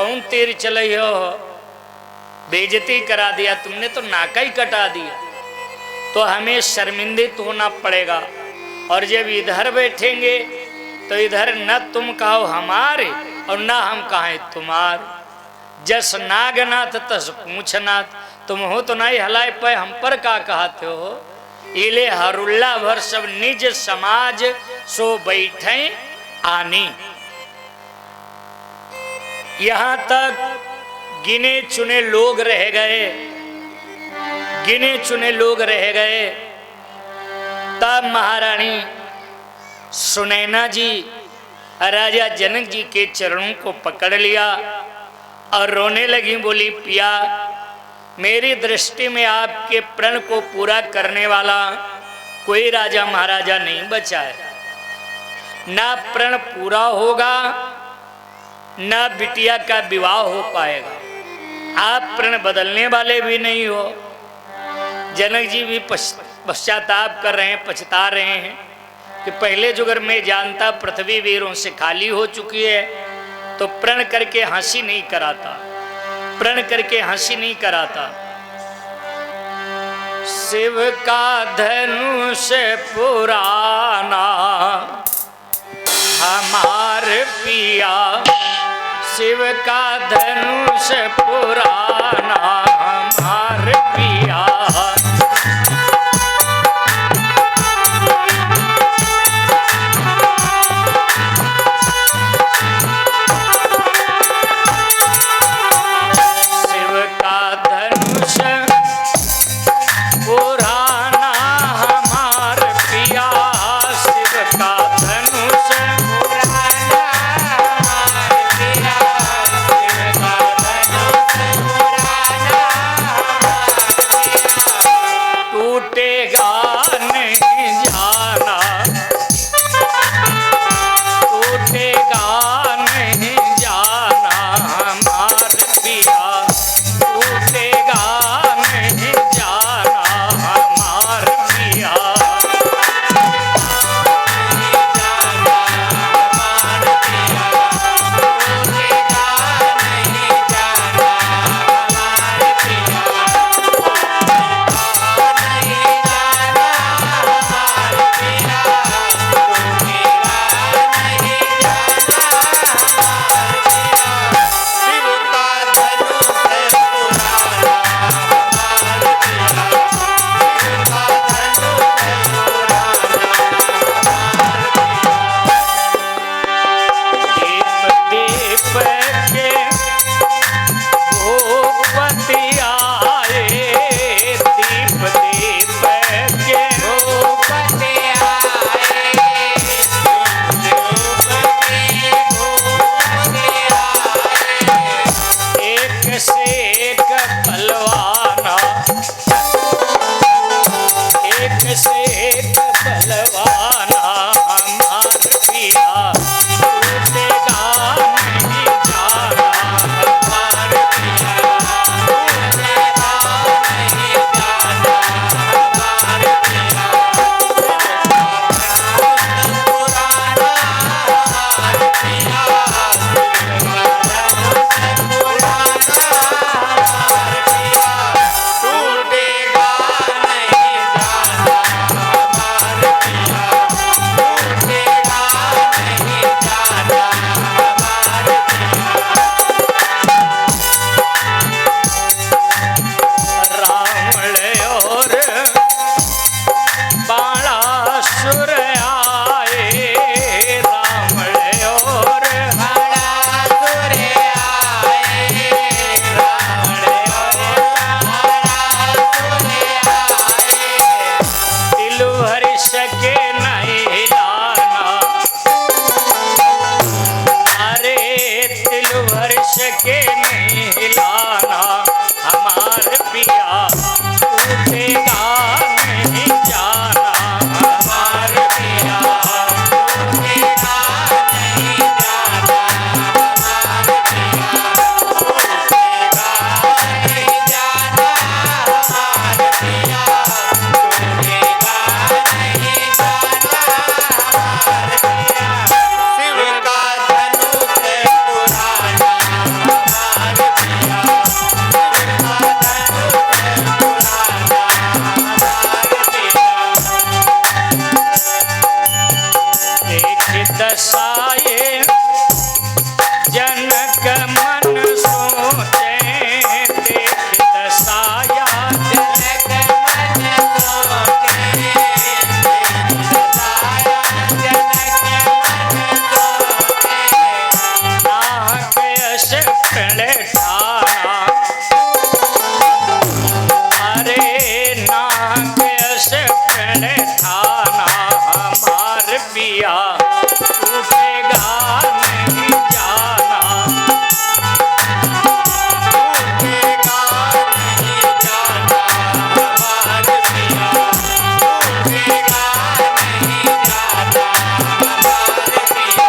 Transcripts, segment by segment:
कौन तीर चलाई हो, बेइज्जती करा दिया तुमने, तो नाका ही कटा दिया। तो हमें शर्मिंदित होना पड़ेगा। और जब इधर बैठेंगे तो इधर न तुम कहो हमारे और न हम कहें तुम्हारे। जस नागनाथ तस पूछनाथ, तुम हो तो नहीं हलाए पे हम पर का कहते हो। इले हरुल्ला भर सब निज समाज सो बैठे आनी। यहां तक गिने चुने लोग रह गए, गिने चुने लोग रह गए। तब महारानी सुनैना जी राजा जनक जी के चरणों को पकड़ लिया और रोने लगी। बोली पिया, मेरी दृष्टि में आपके प्रण को पूरा करने वाला कोई राजा महाराजा नहीं बचा है। ना प्रण पूरा होगा, ना बिटिया का विवाह हो पाएगा। आप प्रण बदलने वाले भी नहीं हो। जनक जी भी पश्चाताप कर रहे हैं, पछता रहे हैं कि पहले जो अगर मैं जानता पृथ्वी वीरों से खाली हो चुकी है तो प्रण करके हंसी नहीं कराता, प्रण करके हंसी नहीं कराता। शिव का धनुष पुराना हमार पिया, शिव का धनुष पुराना हमार पिया। पहले ठाना, अरे नाक से पहले ठाना हमार पिया टूटेगा नहीं जाना, टूटेगा नहीं जाना हमार पिया टूटेगा नहीं जाना हमार पिया,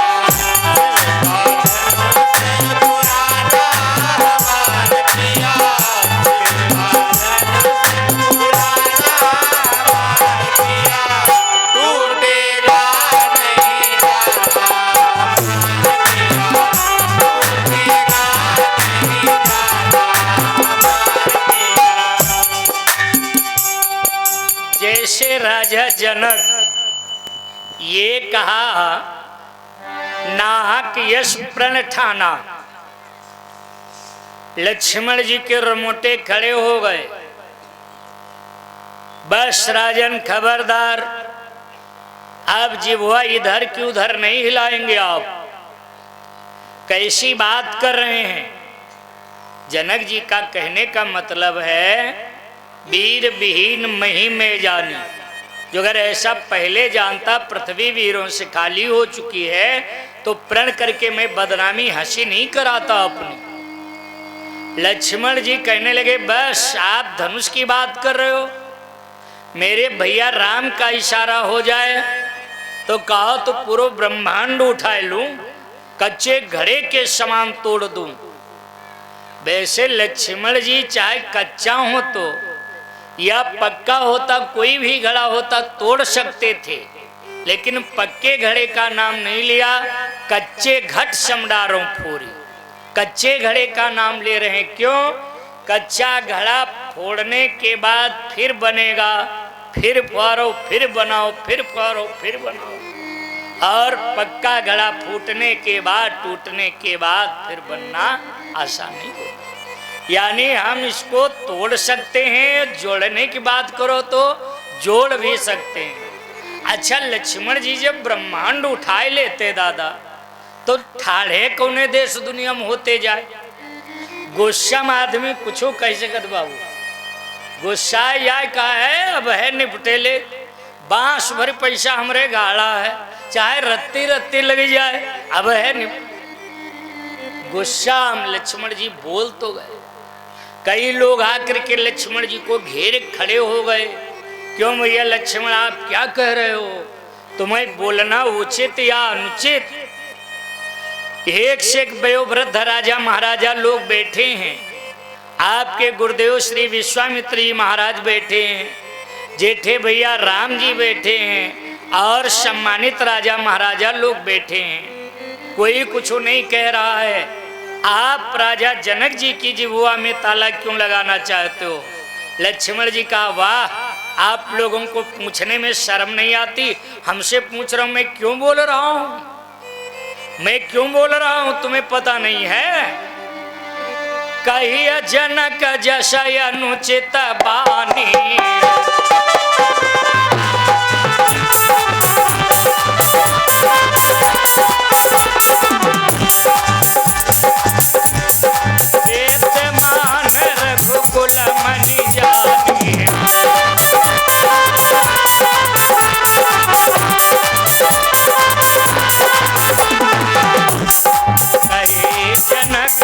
जैसे राजा जनक ये कहा नाहक यश प्रण ठाना, लक्ष्मण जी के रमोटे खड़े हो गए। बस राजन खबरदार, अब जिह्वा इधर की उधर नहीं हिलाएंगे आप, कैसी बात कर रहे हैं। जनक जी का कहने का मतलब है वीर विहीन मही में जानी, जो अगर ऐसा पहले जानता पृथ्वी वीरों से खाली हो चुकी है तो प्रण करके मैं बदनामी हंसी नहीं कराता अपनी। लक्ष्मण जी कहने लगे बस आप धनुष की बात कर रहे हो, मेरे भैया राम का इशारा हो जाए तो कहो तो पूरा ब्रह्मांड उठाए लूं, कच्चे घड़े के समान तोड़ दूं। वैसे लक्ष्मण जी चाहे कच्चा हो तो या पक्का होता, कोई भी घड़ा होता तोड़ सकते थे, लेकिन पक्के घड़े का नाम नहीं लिया, कच्चे घट समडारों फोड़ी, कच्चे घड़े का नाम ले रहे हैं। क्यों? कच्चा घड़ा फोड़ने के बाद फिर बनेगा, फिर फाड़ो फिर बनाओ, फिर फाड़ो फिर बनाओ, और पक्का घड़ा फूटने के बाद टूटने के बाद फिर बनना आसान नहीं होगा। यानी हम इसको तोड़ सकते हैं, जोड़ने की बात करो तो जोड़ भी सकते हैं। अच्छा लक्ष्मण जी जब ब्रह्मांड उठाए लेते दादा तो ठाढ़े कौने देश दुनिया में होते जाए। गुस्सा में आदमी कुछ कह सकत बाबू, गुस्सा या कहा है अब है निपटे ले, बांस भर पैसा हमरे गाड़ा है, चाहे रत्ती रत्ती लग जाए अब है गुस्सा। लक्ष्मण जी बोल तो गए, कई लोग आकर के लक्ष्मण जी को घेरे खड़े हो गए, क्यों भैया लक्ष्मण आप क्या कह रहे हो, तुम्हें बोलना उचित या अनुचित। एक से एक वयोवृद्ध राजा महाराजा लोग बैठे हैं, आपके गुरुदेव श्री विश्वामित्र जी महाराज बैठे हैं, जेठे भैया राम जी बैठे हैं, और सम्मानित राजा महाराजा लोग बैठे हैं। कोई कुछ नहीं कह रहा है। आप राजा जनक जी की जिह्वा में ताला क्यों लगाना चाहते हो? लक्ष्मण जी का वाह, आप लोगों को पूछने में शर्म नहीं आती, हमसे पूछ रहा हूं मैं क्यों बोल रहा हूं, मैं क्यों बोल रहा हूं तुम्हें पता नहीं है। कहिया जनक जस अनुचित बानी, जनक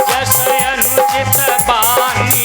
जस अनुचित बानी,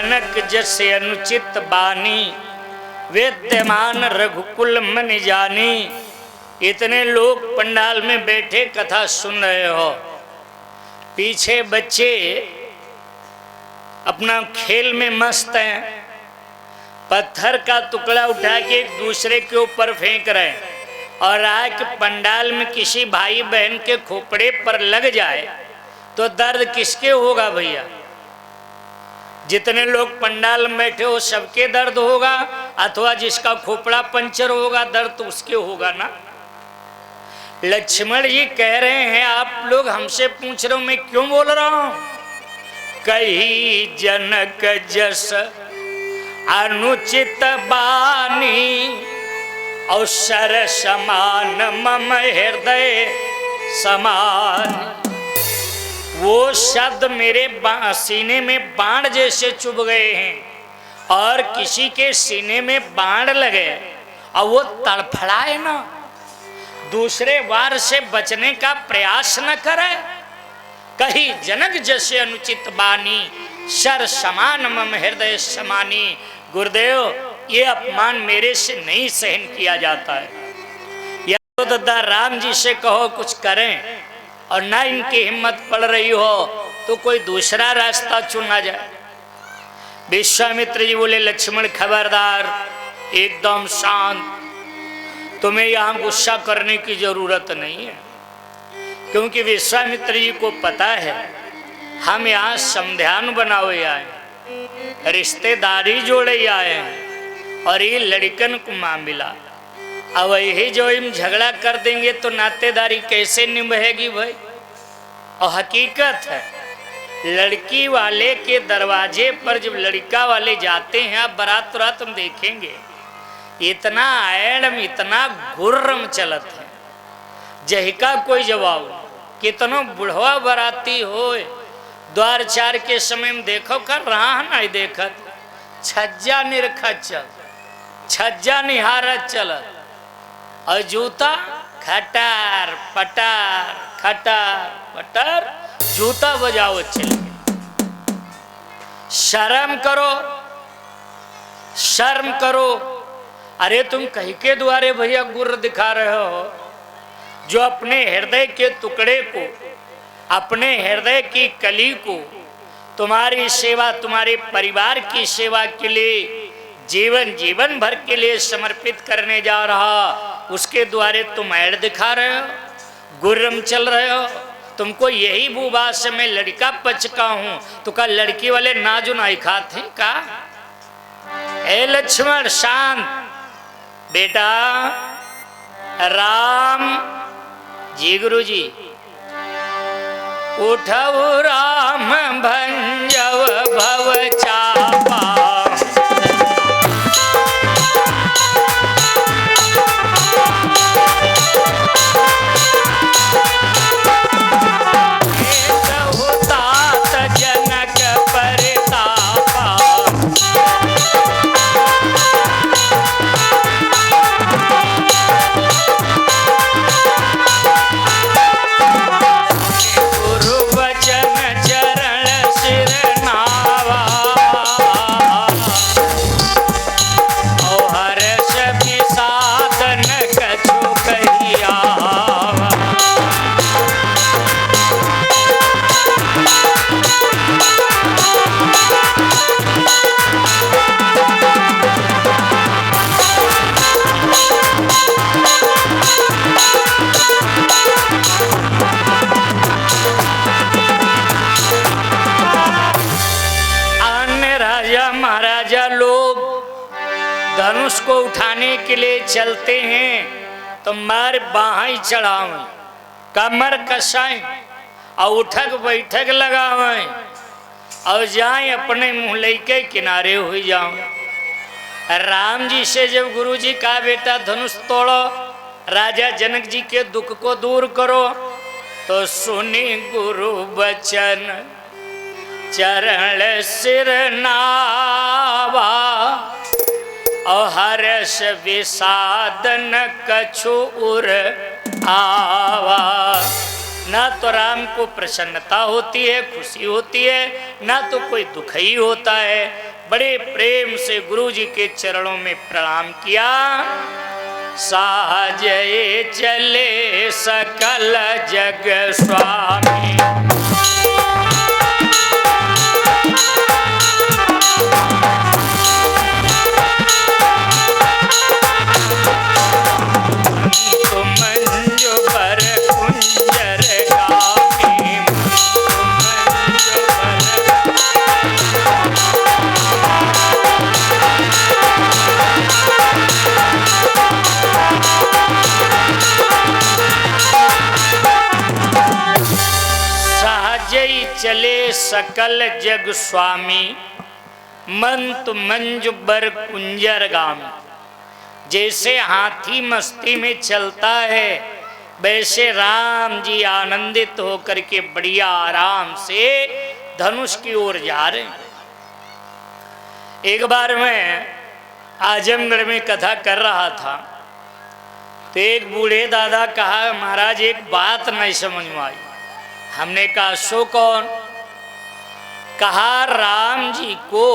जनक जैसे अनुचित बानी, विद्यमान रघुकुल मन जानी। इतने लोग पंडाल में बैठे कथा सुन रहे हो, पीछे बच्चे अपना खेल में मस्त हैं, पत्थर का टुकड़ा उठा के एक दूसरे के ऊपर फेंक रहे हैं। और आग पंडाल में किसी भाई बहन के खोपड़े पर लग जाए तो दर्द किसके होगा भैया? जितने लोग पंडाल में बैठे हो सबके दर्द होगा, अथवा जिसका खोपड़ा पंचर होगा दर्द तो उसके होगा ना। लक्ष्मण जी कह रहे हैं आप लोग हमसे पूछ रहे हो, मैं क्यों बोल रहा हूं? कही जनक जस अनुचित बानी, अवसर समान मम हृदय समान। वो शब्द मेरे सीने में बाण जैसे चुभ गए हैं और किसी के सीने में बाण लगे और वो तड़फड़ाए ना, दूसरे वार से बचने का प्रयास न करे। कही जनक जैसे अनुचित बानी, शर समान मम हृदय समानी। गुरुदेव ये अपमान मेरे से नहीं सहन किया जाता है। या तो दादा राम जी से कहो कुछ करें, और ना इनकी हिम्मत पड़ रही हो तो कोई दूसरा रास्ता चुना जाए। विश्वामित्र जी बोले लक्ष्मण खबरदार, एकदम शांत, तुम्हें यहाँ गुस्सा करने की जरूरत नहीं है। क्योंकि विश्वामित्र जी को पता है हम यहाँ समध्यान बनावे आए, रिश्तेदारी जोड़े आए हैं, और ये लड़कन को मामला अब यही जो हम झगड़ा कर देंगे तो नातेदारी कैसे निभाएगी भाई? और हकीकत है लड़की वाले के दरवाजे पर जब लड़का वाले जाते हैं, आप बारात रात हम देखेंगे इतना एडम इतना गुर्रम चलत है, जही का कोई जवाब नहीं। कितनो बुढ़वा बराती हो, द्वार चार के समय में देखो कर रहा नहीं देखत, छज्जा निरखच छज्जा निहारत चलत, और जूता खटार पटार खटार पटार जूता बजाओ चले। शर्म करो, शर्म करो। अरे तुम कहीं के द्वारे भैया गुर्र दिखा रहे हो? जो अपने हृदय के टुकड़े को, अपने हृदय की कली को तुम्हारी सेवा, तुम्हारे परिवार की सेवा के लिए जीवन भर के लिए समर्पित करने जा रहा, उसके द्वारे तुम ऐड दिखा रहे हो, गुर्रम चल रहे हो। तुमको यही बुबा से मैं लड़का पचका हूं तो का लड़की वाले नाजु नहीं खाते का? ए लक्ष्मण शांत बेटा। राम जी गुरु जी उठव राम भंजव भव चापा, धनुष को उठाने के लिए चलते हैं तो मार बाहें चढ़ावें, कमर कसाएं और उठक बैठक लगावें और जाएं अपने मुहल्ले के किनारे हो जाओ। राम जी से जब गुरु जी कहा बेटा धनुष तोड़ो, राजा जनक जी के दुख को दूर करो, तो सुनी गुरु बचन चरण सिर नावा, और हर्ष विषादन कछु उर आवा। ना तो राम को प्रसन्नता होती है, खुशी होती है, ना तो कोई दुख ही होता है। बड़े प्रेम से गुरु जी के चरणों में प्रणाम किया। साजए चले सकल जग स्वामी, चले सकल जग स्वामी, मंत मंज बर कुंजर गामी। जैसे हाथी मस्ती में चलता है, वैसे राम जी आनंदित होकर के बढ़िया आराम से धनुष की ओर जा रहे हैं। एक बार मैं आजमगढ़ में कथा कर रहा था, तो एक बूढ़े दादा कहा, महाराज एक बात नहीं समझ में आई। हमने कहा सो कौन? कहा राम जी को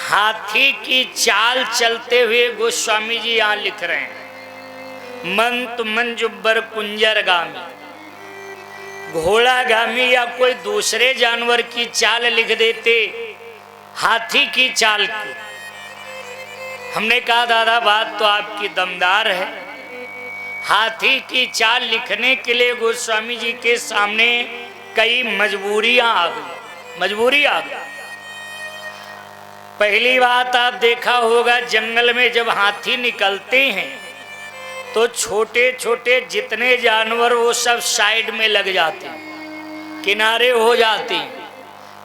हाथी की चाल चलते हुए गोस्वामी जी यहाँ लिख रहे हैं, मंत मंजुबर कुंजर गामी। घोड़ा गामी या कोई दूसरे जानवर की चाल लिख देते, हाथी की चाल की। हमने कहा दादा बात तो आपकी दमदार है। हाथी की चाल लिखने के लिए गोस्वामी जी के सामने कई मजबूरियां आ गई। पहली बात आप देखा होगा, जंगल में जब हाथी निकलते हैं तो छोटे छोटे जितने जानवर वो सब साइड में लग जाते हैं, किनारे हो जाते हैं।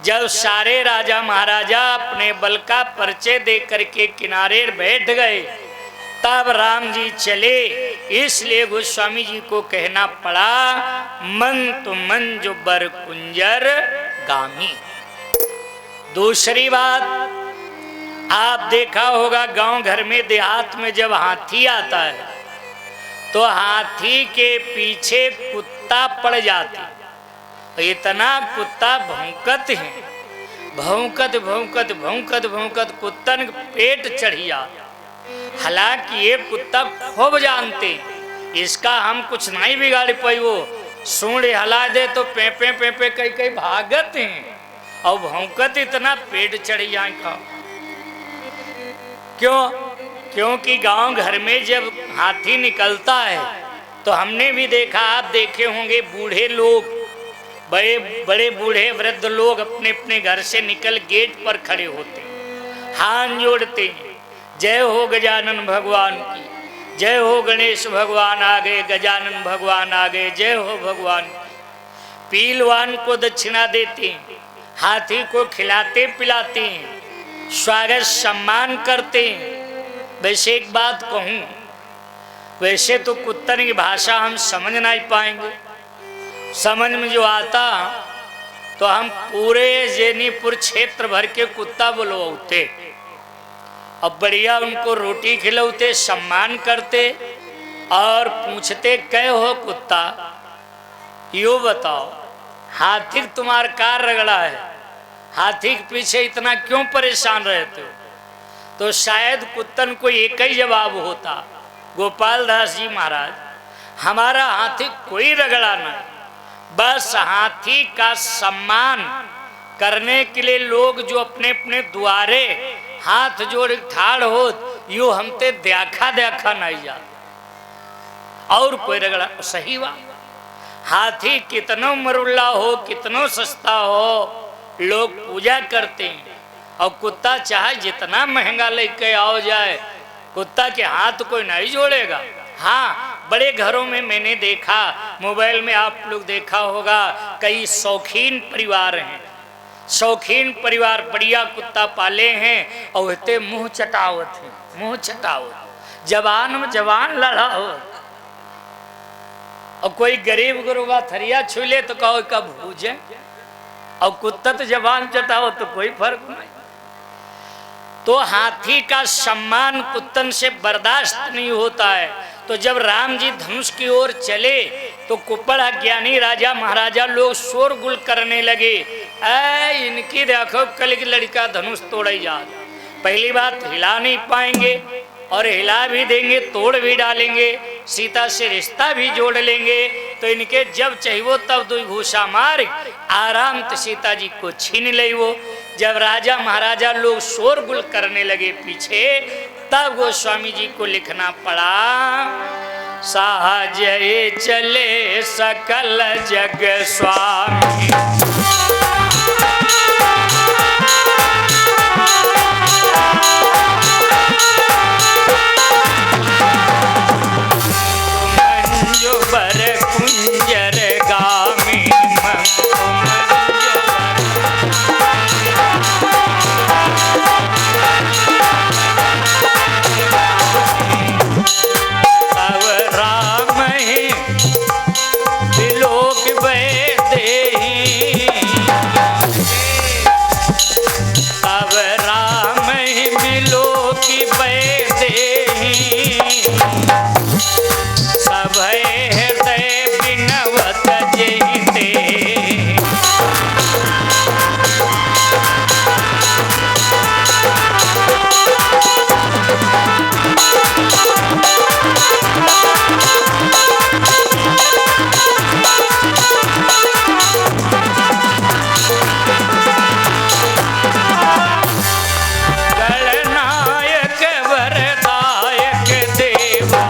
जब सारे राजा महाराजा अपने बल का परिचय दे करके किनारे बैठ गए, तब राम जी चले। इसलिए गोस्वामी जी को कहना पड़ा, मंत मंज बर कुंजर गामी। दूसरी बात आप देखा होगा, गांव घर में देहात में जब हाथी आता है तो हाथी के पीछे कुत्ता पड़ जाते। इतना कुत्ता भौंकत है, भौंकत भौंकत भौंकत भौंकत कुत्तन पेट चढ़िया। हालांकि ये कुत्ता खूब जानते, इसका हम कुछ नहीं बिगाड़ पाई। वो सूंड हिला दे तो पे पे पे पे कई कई भागत हैं, और भौंकत इतना पेट चढ़ी जाए का। क्यों? क्योंकि गांव घर में जब हाथी निकलता है तो हमने भी देखा, आप देखे होंगे, बूढ़े लोग, बड़े बड़े बूढ़े वृद्ध लोग अपने अपने घर से निकल गेट पर खड़े होते, हाथ जोड़ते हैं, जय हो गजानन भगवान की, जय हो गणेश भगवान आ गए, गजानन भगवान आ गए, जय हो भगवान। पीलवान को दक्षिणा देते हैं, हाथी को खिलाते पिलाते हैं, स्वागत सम्मान करते हैं। वैसे एक बात कहूँ, वैसे तो कुत्तन की भाषा हम समझ नहीं पाएंगे। समझ में जो आता तो हम पूरे जैनीपुर क्षेत्र भर के कुत्ता बुलवाते, अब बढ़िया उनको रोटी खिलौते, सम्मान करते और पूछते, कै हो कुत्ता, यो बताओ हाथी तुम्हारा कार रगड़ा है, हाथी के पीछे इतना क्यों परेशान रहते हो? तो शायद कुत्तन को एक ही जवाब होता, गोपाल दास जी महाराज, हमारा हाथी कोई रगड़ा नहीं, बस हाथी का सम्मान करने के लिए लोग जो अपने अपने द्वारे हाथ जोड़ ठाड़ हो, यू हमते देखा देखा नहीं जा, और कोई रगड़ा। सही बात, हाथी कितनो मरुल्ला हो, कितनो सस्ता हो, लोग पूजा करते हैं। और कुत्ता चाहे जितना महंगा लेके आओ जाए, कुत्ता के हाथ कोई नहीं जोड़ेगा। हाँ, बड़े घरों में मैंने देखा, मोबाइल में आप लोग देखा होगा, कई शौकीन परिवार हैं, शौकीन परिवार बढ़िया कुत्ता पाले हैं, और इतने मुंह चटावत है, मुंह चटावत, जवान में जवान लड़ा हो। और कोई गरीब गुरुबा थरिया छू ले तो कहो कब भूजे, और कुत्ता तो जवान चटाओ तो कोई फर्क नहीं। तो हाथी का सम्मान कुत्तन से बर्दाश्त नहीं होता है। तो जब राम जी धनुष की ओर चले तो कुपड़ ज्ञानी राजा महाराजा लोग शोरगुल करने लगे, इनकी देखो कल की लड़का धनुष तोड़ ही जा। पहली बात हिला नहीं पाएंगे, और हिला भी देंगे तोड़ भी डालेंगे, सीता से रिश्ता भी जोड़ लेंगे, तो इनके जब चाहिए तब दो घूसा मार आराम तो सीता जी को छीन ले। वो जब राजा महाराजा लोग शोरगुल करने लगे पीछे, तब गोस्वामी जी को लिखना पड़ा, साजे चले सकल जग स्वामी, बर कुंजर गामी अब राम ही विलोक बैठे, अब राम ही विलोक बैठे, सब हृदय बिनवत जयते, गणनायक वरदायक देवा,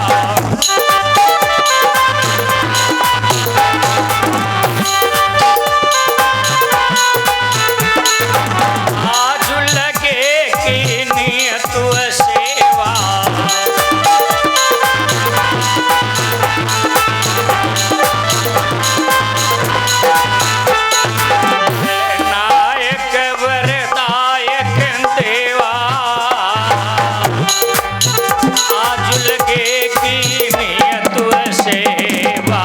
आज लगे की नियत सेवा, नायक वरदायक देवा, आज लगे की नियत सेवा,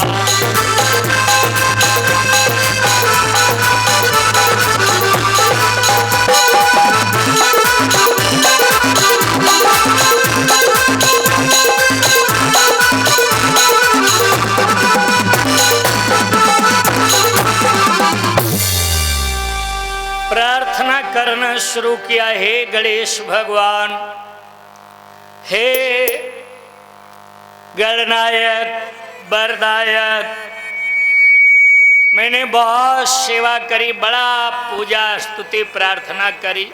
प्रार्थना करना शुरू किया, हे गणेश भगवान, हे गणनायक वरदायक, मैंने बहुत सेवा करी, बड़ा पूजा स्तुति प्रार्थना करी,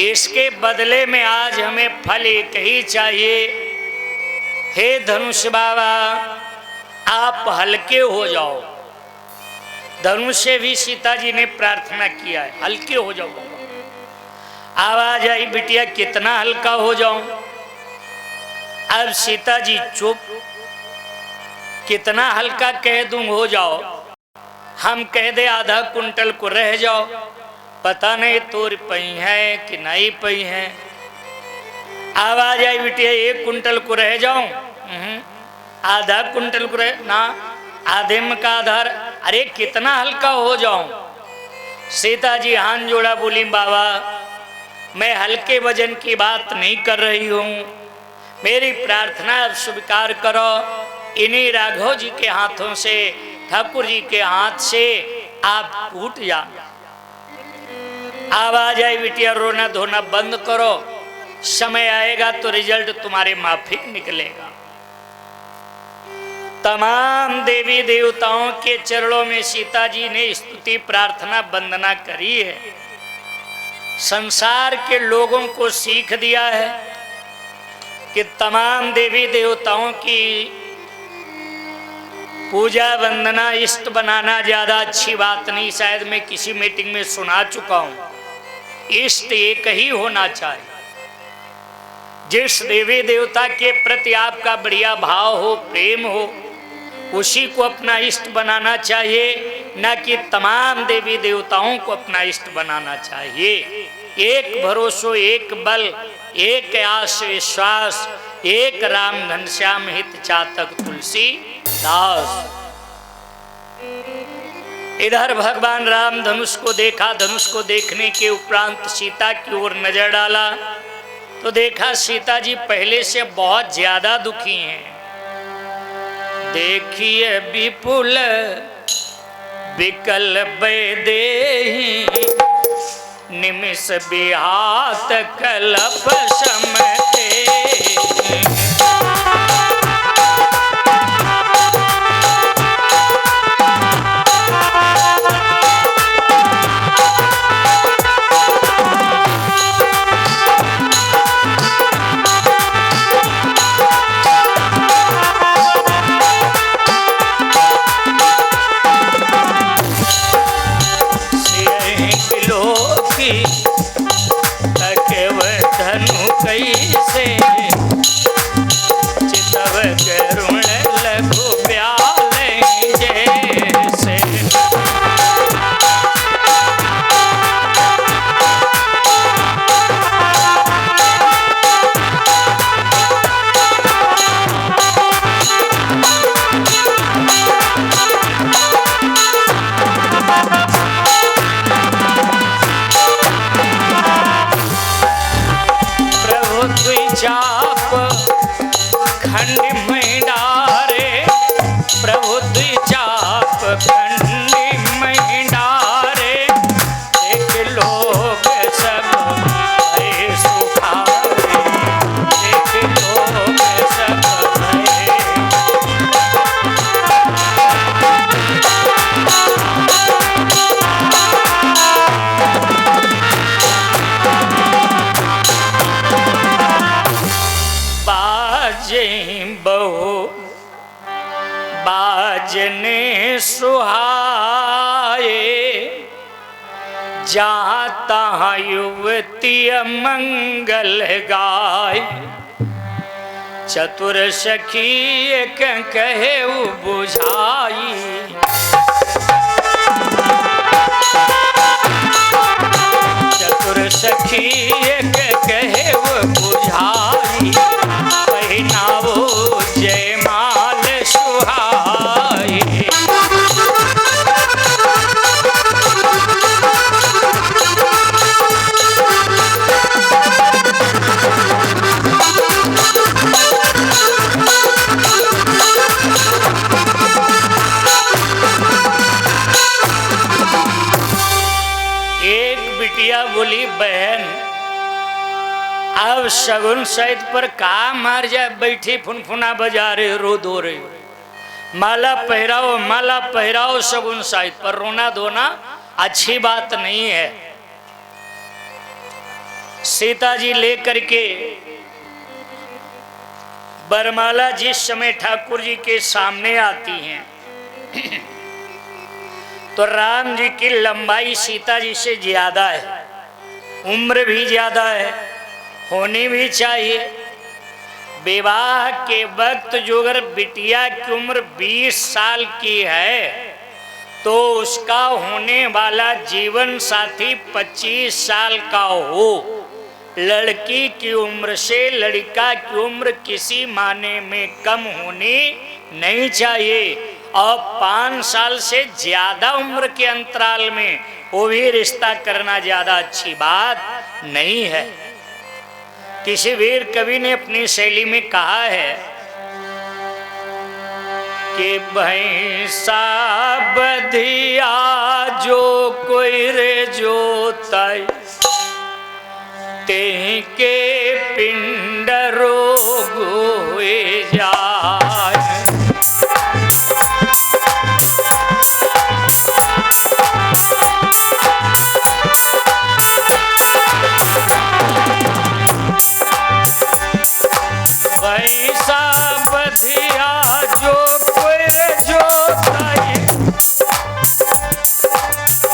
इसके बदले में आज हमें फल एक ही चाहिए। हे धनुष बाबा, आप हल्के हो जाओ। धनुष से भी सीता जी ने प्रार्थना किया है, हल्के हो जाओ। आवाज आई, बिटिया कितना हल्का हो जाऊं? अब सीता जी चुप, कितना हल्का कह दूं हो जाओ? हम कह दे आधा कुंटल को रह जाओ, पता नहीं तोर पई है कि नहीं पई है। आवाज आई, बिटिया 1 कुंटल को रह जाऊं? आधा कुंटल को रह ना, आधे में का आधार, अरे कितना हल्का हो जाऊं? सीता जी हाथ जोड़ा, बोली बाबा मैं हल्के वजन की बात नहीं कर रही हूं, मेरी प्रार्थना स्वीकार करो। इन्हीं राघव जी के हाथों से, ठाकुर जी के हाथ से आप टूट जा। आवाज आई, बिटिया रोना धोना बंद करो, समय आएगा तो रिजल्ट तुम्हारे माफिक निकलेगा। तमाम देवी देवताओं के चरणों में सीता जी ने स्तुति प्रार्थना वंदना करी है। संसार के लोगों को सीख दिया है कि तमाम देवी देवताओं की पूजा वंदना इष्ट बनाना ज्यादा अच्छी बात नहीं। शायद मैं किसी मीटिंग में सुना चुका हूं, इष्ट एक ही होना चाहिए। जिस देवी देवता के प्रति आपका बढ़िया भाव हो, प्रेम हो, उसी को अपना इष्ट बनाना चाहिए, न कि तमाम देवी देवताओं को अपना इष्ट बनाना चाहिए। एक भरोसो, एक बल, एक आस विश्वास, एक राम घनश्याम हित चातक तुलसी दास। इधर भगवान राम धनुष को देखा, धनुष को देखने के उपरांत सीता की ओर नजर डाला तो देखा सीता जी पहले से बहुत ज्यादा दुखी हैं। देखिए विपुल विकल देहि निमिष बिहात कलप समते। कैसे चितव करुण लघु ब्याल जैसे। चाप खंड में डारे प्रभु चाप खंड में डारे। एक लोग सब भय सुखारे, एक लोग सब भय। बहु बाजने सुहाए, जहाँ तहाँ युवती मंगल गाय। चतुर सखी एक कहे बुझाई, चतुर सखी एक कहे बुझाई। पहनावो जयमाल सुहाए, एक बिटिया बोली बहन अब शगुन सहित पर का मार जाए, बैठी फुनफुना बजा रहे रो दो रहे। माला पहराओ शगुन सहित पर, रोना धोना अच्छी बात नहीं है। सीता जी लेकर के बरमाला जिस समय ठाकुर जी के सामने आती हैं तो राम जी की लंबाई सीता जी से ज्यादा है, उम्र भी ज्यादा है, होनी भी चाहिए। विवाह के वक्त जो अगर बिटिया की उम्र 20 साल की है तो उसका होने वाला जीवन साथी 25 साल का हो। लड़की की उम्र से लड़का की उम्र किसी माने में कम होनी नहीं चाहिए, और 5 साल से ज्यादा उम्र के अंतराल में वो भी रिश्ता करना ज्यादा अच्छी बात नहीं है। किसी वीर कवि ने अपनी शैली में कहा है कि भैंसा बधिया जो कोई रे जोताई, तेहि के पिंड रोग हुए जाए। भैंसा बधिया जो कोई रे जोताई,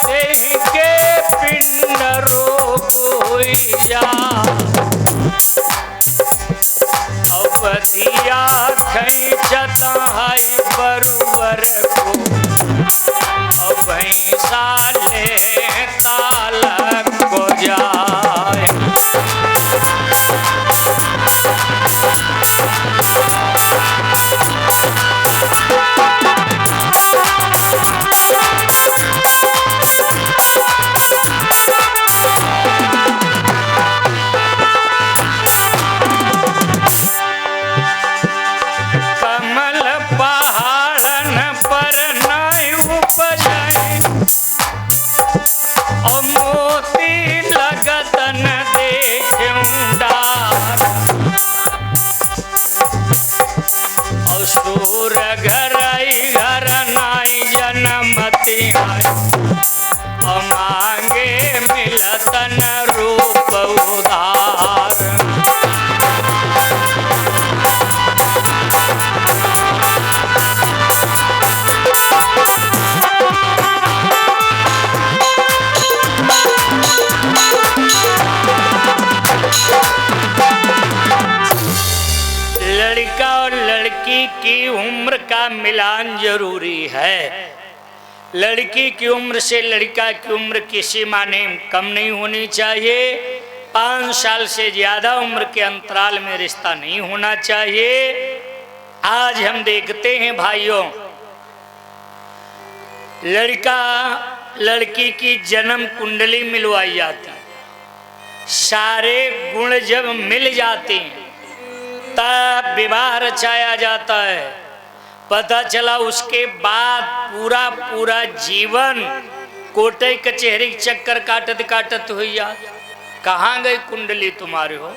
तेहि के पिंड रोग हुई जा। बधिया खैचता है बरुवर को, भैंसा ले तालक को जाए। कमल पहाड़न पर नहीं उपजाए, भंडार। असुर घर घर नाई जनमती है, मांगे मिलतन रूप उधार। लड़का और लड़की की उम्र का मिलान जरूरी है। लड़की की उम्र से लड़का की उम्र किसी माने कम नहीं होनी चाहिए। 5 साल से ज्यादा उम्र के अंतराल में रिश्ता नहीं होना चाहिए। आज हम देखते हैं भाइयों, लड़का लड़की की जन्म कुंडली मिलवाई जाती, सारे गुण जब मिल जाते हैं तब विवाह रचाया जाता है। पता चला उसके बाद पूरा पूरा जीवन कोटे कचहरी चक्कर काटत काटत हुई। कहाँ गई कुंडली तुम्हारे हो?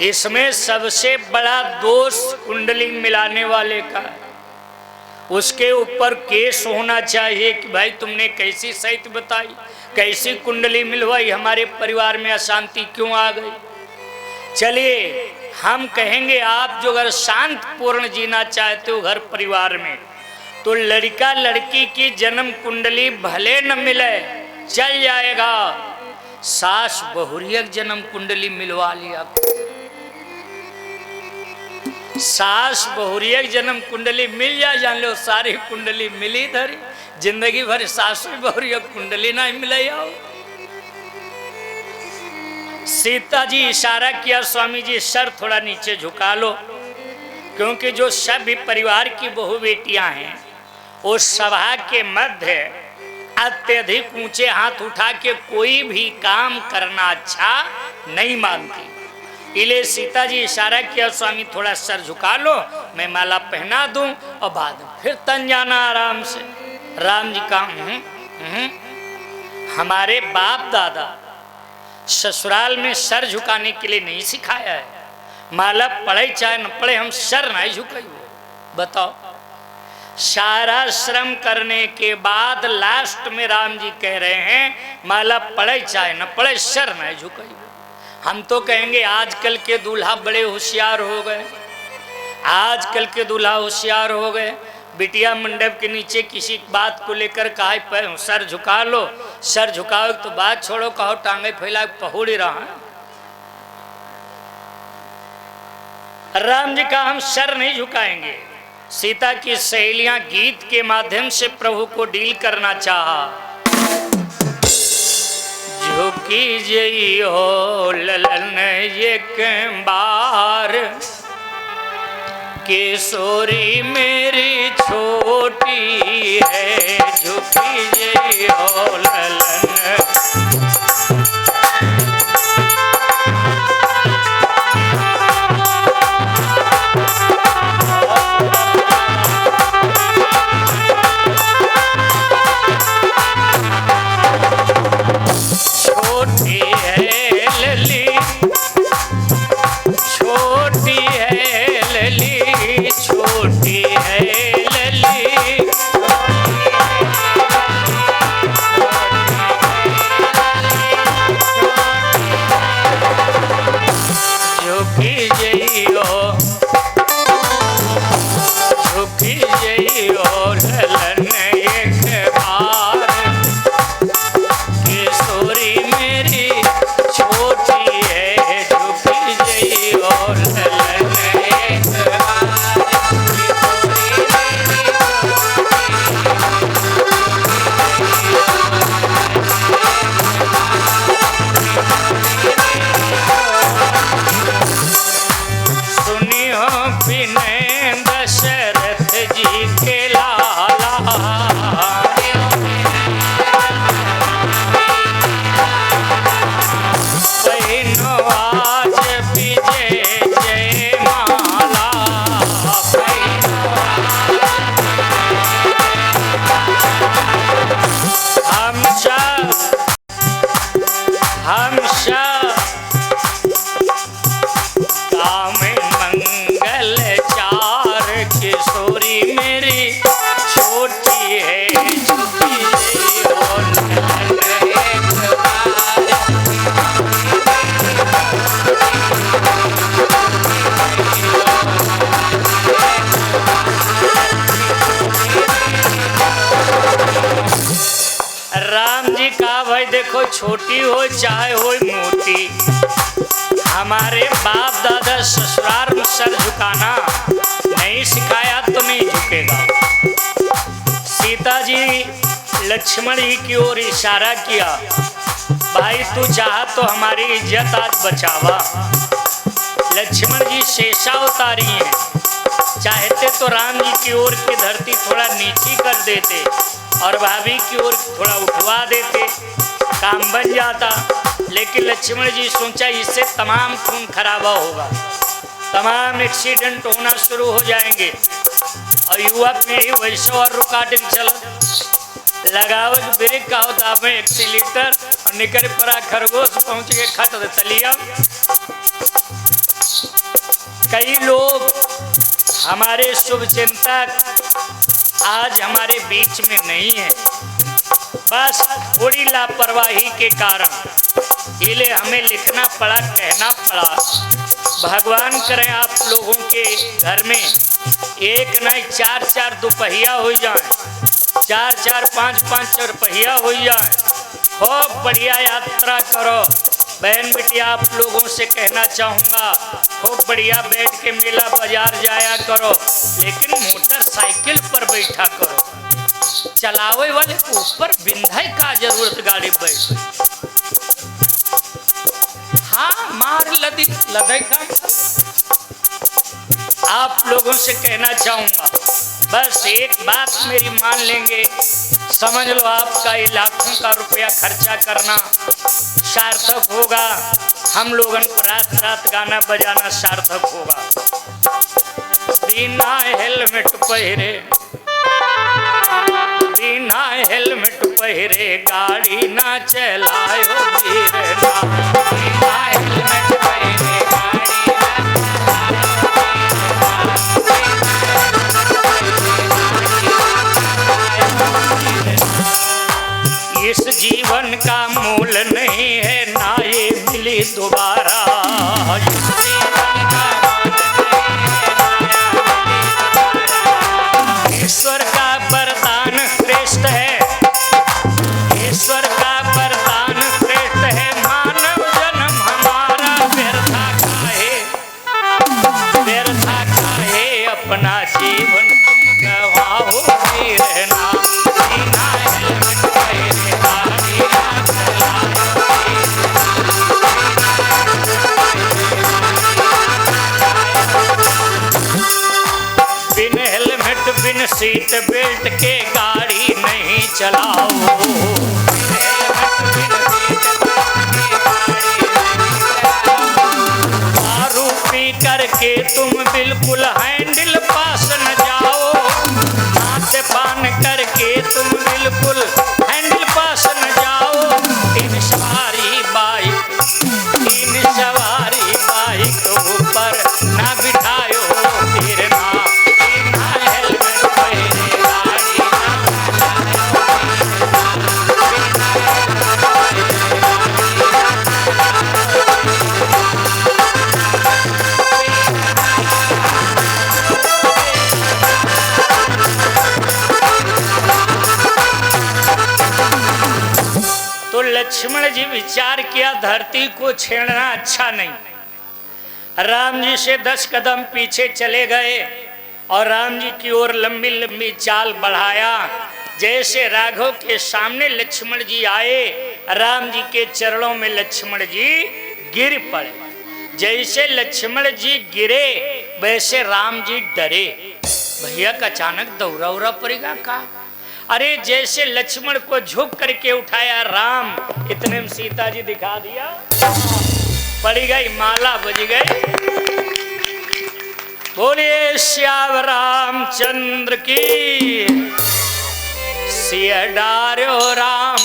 इसमें सबसे बड़ा दोष कुंडली मिलाने वाले का है। उसके ऊपर केस होना चाहिए कि भाई तुमने कैसी सहित बताई, कैसी कुंडली मिलवाई, हमारे परिवार में अशांति क्यों आ गई। चलिए हम कहेंगे आप जो अगर शांत पूर्ण जीना चाहते हो घर परिवार में, तो लड़का लड़की की जन्म कुंडली भले न मिले चल जाएगा, सास बहुरिया जन्म कुंडली मिलवा लिया। सास बहुरिया जन्म कुंडली मिल जाए, जान लो सारी कुंडली मिली धरी, जिंदगी भर सास बहुरिया कुंडली ना मिले आओ। सीता जी इशारा किया, स्वामी जी सर थोड़ा नीचे झुका लो, क्योंकि जो सभी परिवार की बहु बेटियां हैं उस सभा के मध्य अत्यधिक ऊंचे हाथ उठा के कोई भी काम करना अच्छा नहीं मानती। इले सीता जी इशारा किया, स्वामी थोड़ा सर झुका लो, मैं माला पहना दूं और बाद में फिर तन जाना आराम से। राम जी का हमारे बाप दादा ससुराल में सर झुकाने के लिए नहीं सिखाया है। माला पढ़े चाहे न पढ़े हम सर नहीं झुकाइए। बताओ, सारा श्रम करने के बाद लास्ट में राम जी कह रहे हैं माला पढ़े चाहे न पढ़े सर नहीं झुकाइए। हम तो कहेंगे आजकल के दूल्हा बड़े होशियार हो गए, आजकल के दूल्हा होशियार हो गए। बिटिया मंडप के नीचे किसी बात को लेकर कहा सर झुका लो, सर झुकाओ तो बात छोड़ो, कहो टांगे फैला पहुड़ ही रहा। राम जी का हम सर नहीं झुकाएंगे। सीता की सहेलियां गीत के माध्यम से प्रभु को डील करना चाहा। झुकी जई हो ललन एक बार, किशोरी मेरी छोटी है, झुकी जई हो ललन। छोटी है लली, छोटी है लली, छोटी है लली, छोटी देखो छोटी हो चाहे हो मोटी, हमारे बाप दादा ससुराल में सर झुकाना नहीं सिखाया तो नहीं झुकेगा। सीता जी लक्ष्मण जी की ओर इशारा किया, भाई तू चाह तो हमारी इज्जत आज बचावा। लक्ष्मण जी शेषा उतारी हैं, चाहते तो राम जी की ओर की धरती थोड़ा नीची कर देते और भाभी की ओर थोड़ा उठवा देते, काम बन जाता। लेकिन लक्ष्मण जी सोचा इससे तमाम खून खराबा होगा, तमाम एक्सीडेंट होना शुरू हो जाएंगे और युवा पीढ़ी वैसे और रुकाटे चल लगावत ब्रेक का दाबे एक्सीलेटर और निकल पड़ा खरगोश पहुंच के खट तलिया। कई लोग हमारे शुभ चिंतक आज हमारे बीच में नहीं है, बस थोड़ी लापरवाही के कारण इले हमें लिखना पड़ा, कहना पड़ा। भगवान करें आप लोगों के घर में एक नहीं चार चार दुपहिया हो जाए, चार चार पांच पांच रुपया हो जाए, खूब बढ़िया यात्रा करो। बहन बेटी आप लोगों से कहना चाहूँगा खूब बढ़िया बैठ के मेला बाजार जाया करो, लेकिन मोटरसाइकिल पर बैठा करो। चलावे वाले के ऊपर बिंधाई का जरूरत गाड़ी बैठ, हाँ मार लदी लदाई काम। आप लोगों से कहना चाहूँगा बस एक बात मेरी मान लेंगे, समझ लो आपका ये लाखों का रुपया खर्चा करना सार्थक होगा। हम लोगन रात रात गाना बजाना सार्थक होगा। बिना हेलमेट पहरे, बिना हेलमेट पहरे गाड़ी ना चलायो वीरना, बिना हेलमेट पहरे गाड़ी ना। इस जीवन का मूल नहीं है ना ये मिली दोबारा, ईश्वर का वरदान श्रेष्ठ है, ईश्वर का वरदान श्रेष्ठ है। मानव जन्म हमारा व्यर्था काहे, व्यर्था काहे अपना जीवन गवाओ वीरना। बिना हेलमेट पहरे गाड़ी ना चलाओ, बिन हेलमेट बिन सीट बेल्ट के गाड़ी नहीं चलाओ, दारू पी करके तुम बिल्कुल हैंडल पास न जाओ, हाथ पान करके तुम बिल्कुल हैंडल पास न जाओ। तीन सवारी बाइक, तीन सवारी बाइक ऊपर ना बिठायो वीरना। बिना हेलमेट पहरे गाड़ी ना तो लक्ष्मण जी विचार किया धरती को छेड़ना अच्छा नहीं। राम जी से 10 कदम पीछे चले गए और राम जी की ओर लंबी लंबी चाल बढ़ाया। जैसे राघव के सामने लक्ष्मण जी आए, राम जी के चरणों में लक्ष्मण जी गिर पड़े। जैसे लक्ष्मण जी गिरे वैसे राम जी डरे, भैया का अचानक दौरा उरा पड़ेगा का। अरे जैसे लक्ष्मण को झुक करके उठाया राम, इतने में सीता जी दिखा दिया, पड़ी गई माला बज गई। बोलिए श्याम रामचंद्र की, सिया डार्यो राम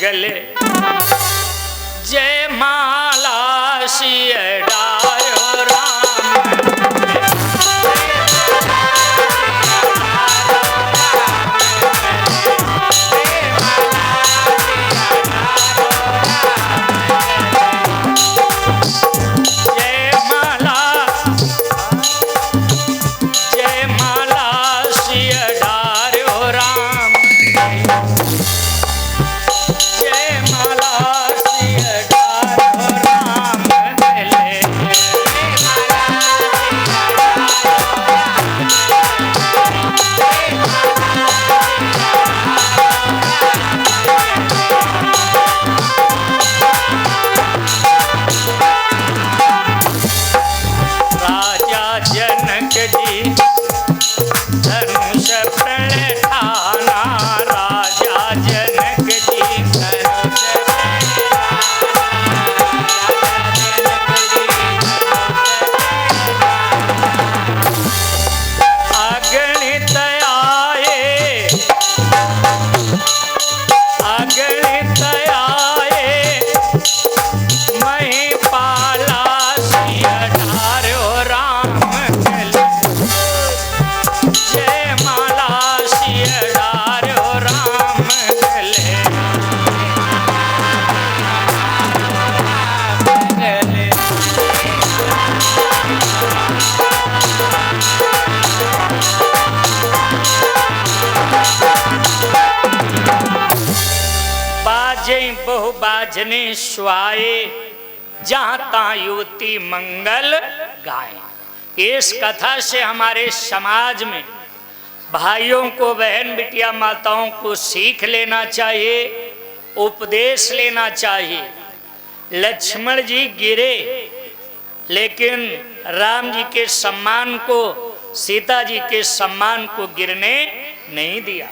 गले, जय माला सिया डार्यो राम। जय माला बाजने सुहाए, जहां तहां युवती मंगल गाए। इस कथा से हमारे समाज में भाइयों को, बहन बिटिया माताओं को सीख लेना चाहिए, उपदेश लेना चाहिए। लक्ष्मण जी गिरे, लेकिन राम जी के सम्मान को, सीता जी के सम्मान को गिरने नहीं दिया।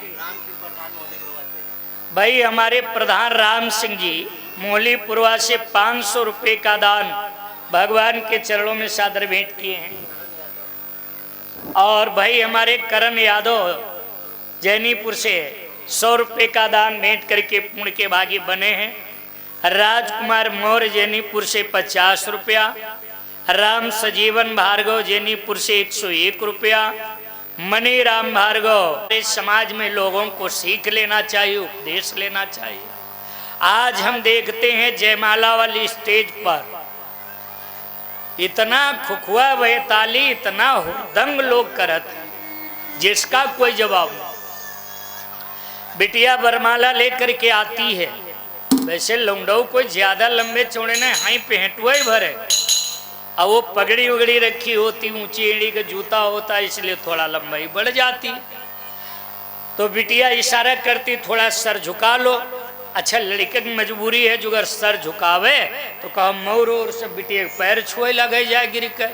भाई हमारे प्रधान राम सिंह जी मोहलीपुरवा से 500 रुपए का दान भगवान के चरणों में सादर भेंट किए हैं। और भाई हमारे करण यादव जैनीपुर से 100 रुपए का दान भेंट करके पुण्य के भागी बने हैं। राजकुमार मौर्य जैनीपुर से 50 रुपया, राम सजीवन भार्गव जैनीपुर से 101 रुपया, मनी राम भार्गव। इस समाज में लोगों को सीख लेना चाहिए, उपदेश लेना चाहिए। आज हम देखते हैं जयमाला वाली स्टेज पर इतना खुखुआ बेताली, इतना हुड़दंग लोग करत जिसका कोई जवाब नहीं। बिटिया बरमाला लेकर के आती है, वैसे लौंडो कोई ज्यादा लंबे चौड़े नहीं, हाई पहटुआ ही भरे, और वो पगड़ी उगड़ी रखी होती, ऊंची एड़ी का जूता होता, इसलिए थोड़ा लंबाई बढ़ जाती। तो बिटिया इशारा करती थोड़ा सर झुका लो। अच्छा लड़के की मजबूरी है, जो अगर सर झुकावे तो कहा मोर और सब बिटिया पैर छुए लगे जाए गिर कर,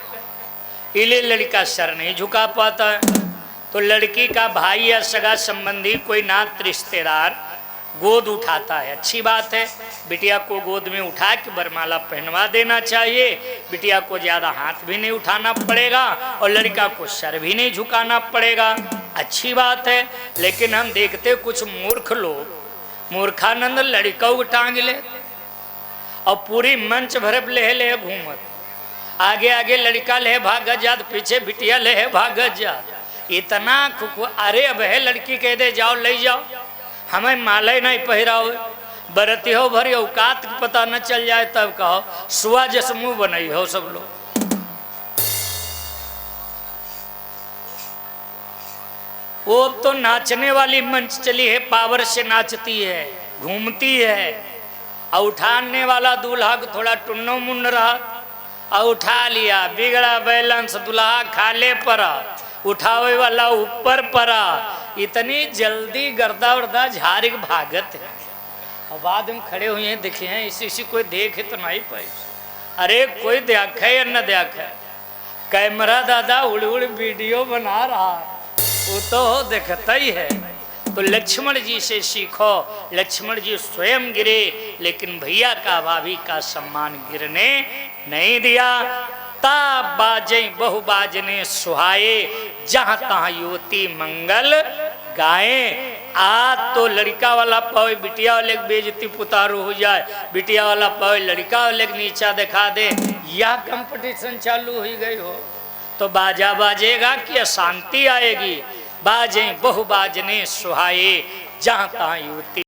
इले लड़का सर नहीं झुका पाता है। तो लड़की का भाई या सगा संबंधी कोई नात रिश्तेदार गोद उठाता है, अच्छी बात है। बिटिया को गोद में उठा के बरमाला पहनवा देना चाहिए। बिटिया को ज्यादा हाथ भी नहीं उठाना पड़ेगा और लड़का को सर भी नहीं झुकाना पड़ेगा, अच्छी बात है। लेकिन हम देखते कुछ मूर्ख लोग मूर्खानंद लड़का टांग ले और पूरी मंच भर ले घूमत, आगे आगे लड़का ले भाग जात, पीछे बिटिया ले भाग जात। इतना अरे अब है लड़की कह दे जाओ ले जाओ, हमें माला नहीं पहराओ, बरती हो भरी औकात पता न चल जाए तब कहो सुआ जस मुंह बनाई हो सब लोग। वो तो नाचने वाली मंच चली है, पावर से नाचती है, घूमती है, और उठाने वाला दूल्हा को थोड़ा टुन्नो मुन्न रहा और उठा लिया, बिगड़ा बैलेंस, दूल्हा खाले पड़ा, उठावे वाला ऊपर पड़ा। इतनी जल्दी गर्दा वर्दा झाड़ के भागत है। और बाद में खड़े हुए हैं, देखे हैं इसी कोई देखे तो नहीं पाई। अरे कोई देखे या न देखे, कैमरा दादा उड़ उड़ वीडियो बना रहा, वो तो देखता ही है। तो लक्ष्मण जी से सीखो। लक्ष्मण जी स्वयं गिरे, लेकिन भैया का भाभी का सम्मान गिरने नहीं दिया। ता बाजे बहु बाजने सुहाए, जहां तहां युवती मंगल गाए। आज तो लड़का वाला पावे बिटिया वाले बेइज्जती पुतारू हो जाए, बिटिया वाला पावे लड़का वाले नीचा दिखा दे, यह कंपटीशन चालू हो गई हो तो बाजा बाजेगा कि अशांति आएगी। बाजे बहु बाजने सुहाए, जहां तहां युवती